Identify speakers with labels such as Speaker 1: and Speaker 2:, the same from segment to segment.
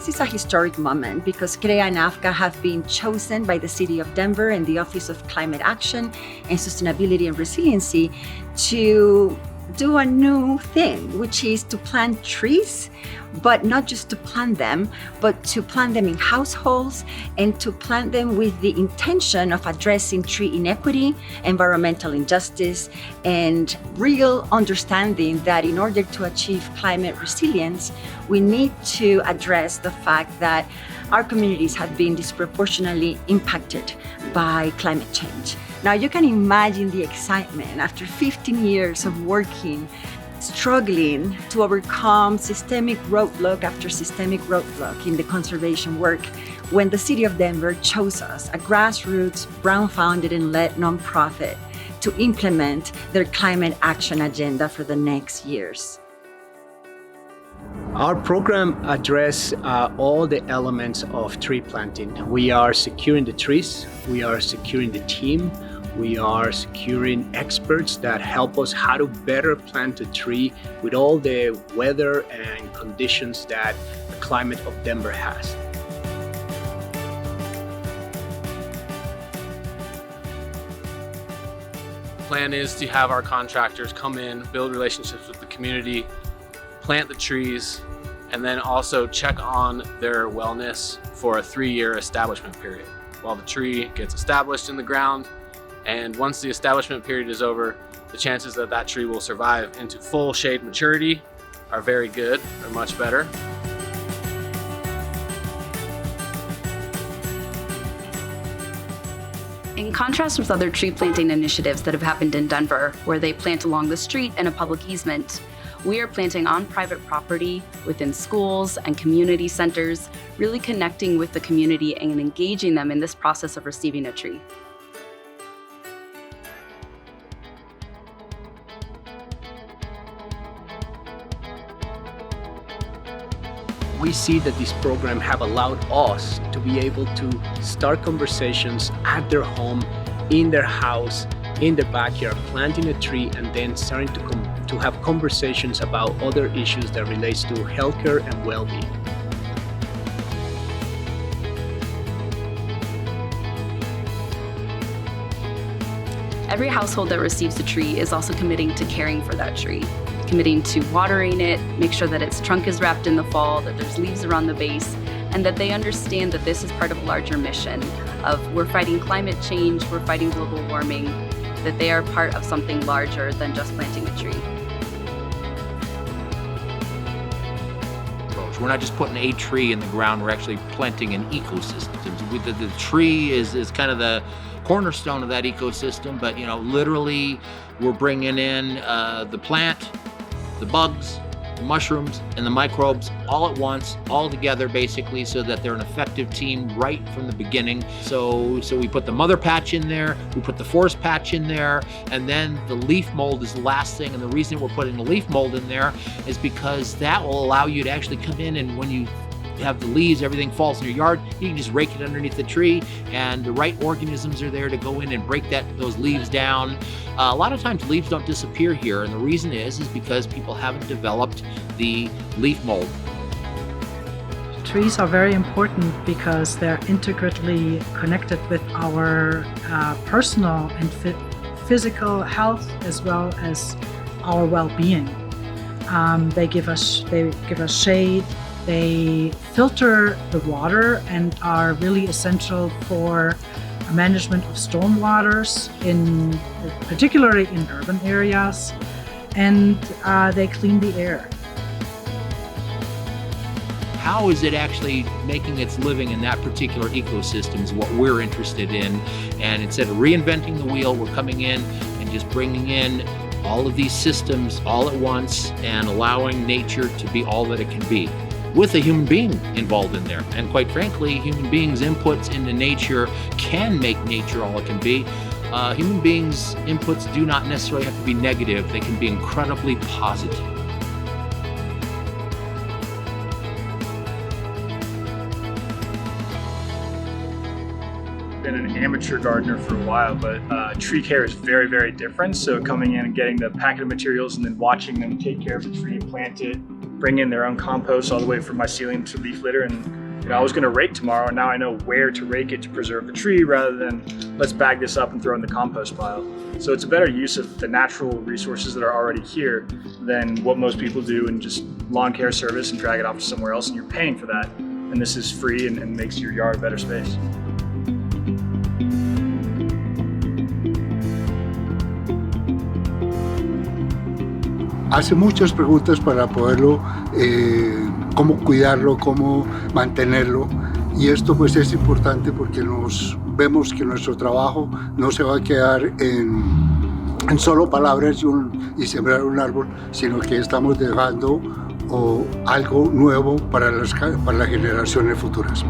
Speaker 1: This is a historic moment because CREA and AFC+A have been chosen by the City of Denver and the Office of Climate Action and Sustainability and Resiliency to do a new thing, which is to plant trees, but not just to plant them, but to plant them in households and to plant them with the intention of addressing tree inequity, environmental injustice, and real understanding that in order to achieve climate resilience, we need to address the fact that our communities have been disproportionately impacted by climate change. Now you can imagine the excitement after 15 years of working, struggling to overcome systemic roadblock after systemic roadblock in the conservation work when the City of Denver chose us, a grassroots, Brown-founded and led nonprofit, to implement their climate action agenda for the next years.
Speaker 2: Our program addresses all the elements of tree planting. We are securing the trees, we are securing the team, we are securing experts that help us how to better plant a tree with all the weather and conditions that the climate of Denver has.
Speaker 3: The plan is to have our contractors come in, build relationships with the community, plant the trees, and then also check on their wellness for a 3-year establishment period while the tree gets established in the ground. And once the establishment period is over, the chances that that tree will survive into full shade maturity are very good, or much better.
Speaker 4: In contrast with other tree planting initiatives that have happened in Denver, where they plant along the street in a public easement, we are planting on private property within schools and community centers, really connecting with the community and engaging them in this process of receiving a tree.
Speaker 2: We see that this program have allowed us to be able to start conversations at their home, in their house, in their backyard, planting a tree, and then starting to have conversations about other issues that relates to healthcare and well-being.
Speaker 4: Every household that receives a tree is also committing to caring for that tree, committing to watering it, make sure that its trunk is wrapped in the fall, that there's leaves around the base, and that they understand that this is part of a larger mission of we're fighting climate change, we're fighting global warming, that they are part of something larger than just planting a tree.
Speaker 5: We're not just putting a tree in the ground, we're actually planting an ecosystem. The tree is kind of the cornerstone of that ecosystem, but literally we're bringing in the plant, the bugs, the mushrooms, and the microbes all at once, all together basically, so that they're an effective team right from the beginning. So we put the mother patch in there, we put the forest patch in there, and then the leaf mold is the last thing. And the reason we're putting the leaf mold in there is because that will allow you to actually come in, and when you have the leaves, everything falls in your yard, you can just rake it underneath the tree, and the right organisms are there to go in and break those leaves down. A lot of times leaves don't disappear here, and the reason is because people haven't developed the leaf mold.
Speaker 6: Trees are very important because they're integrally connected with our personal and physical health as well as our well-being. They give us shade. They filter the water and are really essential for management of stormwaters, particularly in urban areas, and they clean the air.
Speaker 5: How is it actually making its living in that particular ecosystem is what we're interested in. And instead of reinventing the wheel, we're coming in and just bringing in all of these systems all at once and allowing nature to be all that it can be, with a human being involved in there. And quite frankly, human beings' inputs into nature can make nature all it can be. Human beings' inputs do not necessarily have to be negative. They can be incredibly positive.
Speaker 7: Been an amateur gardener for a while, but tree care is very, very different. So coming in and getting the packet of materials and then watching them take care of the tree, plant it, bring in their own compost all the way from my ceiling to leaf litter. And I was going to rake tomorrow, and now I know where to rake it to preserve the tree rather than let's bag this up and throw in the compost pile. So it's a better use of the natural resources that are already here than what most people do and just lawn care service and drag it off to somewhere else, and you're paying for that. And this is free and makes your yard a better space.
Speaker 8: Hace muchas preguntas para poderlo, cómo cuidarlo, cómo mantenerlo, y esto pues es importante porque nos vemos que nuestro trabajo no se va a quedar en solo palabras y sembrar un árbol, sino que estamos dejando algo nuevo para las generaciones futuras.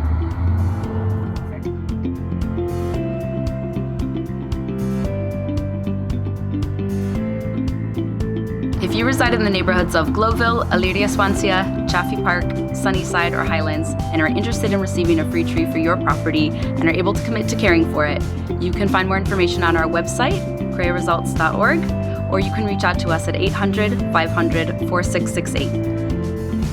Speaker 4: If you reside in the neighborhoods of Glowville, Elyria Swansea, Chaffee Park, Sunnyside, or Highlands, and are interested in receiving a free tree for your property and are able to commit to caring for it, you can find more information on our website, CREAResults.org, or you can reach out to us at 800-500-4668.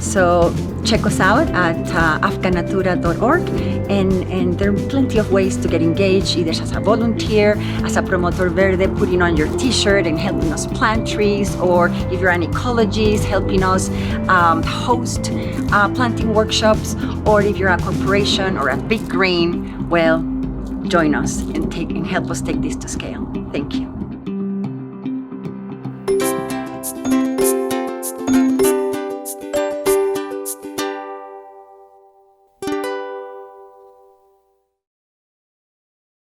Speaker 1: So check us out at afganatura.org, and there are plenty of ways to get engaged, either as a volunteer, as a Promotor Verde, putting on your t-shirt and helping us plant trees, or if you're an ecologist, helping us host planting workshops, or if you're a corporation or a big green, well, join us and help us take this to scale. Thank you.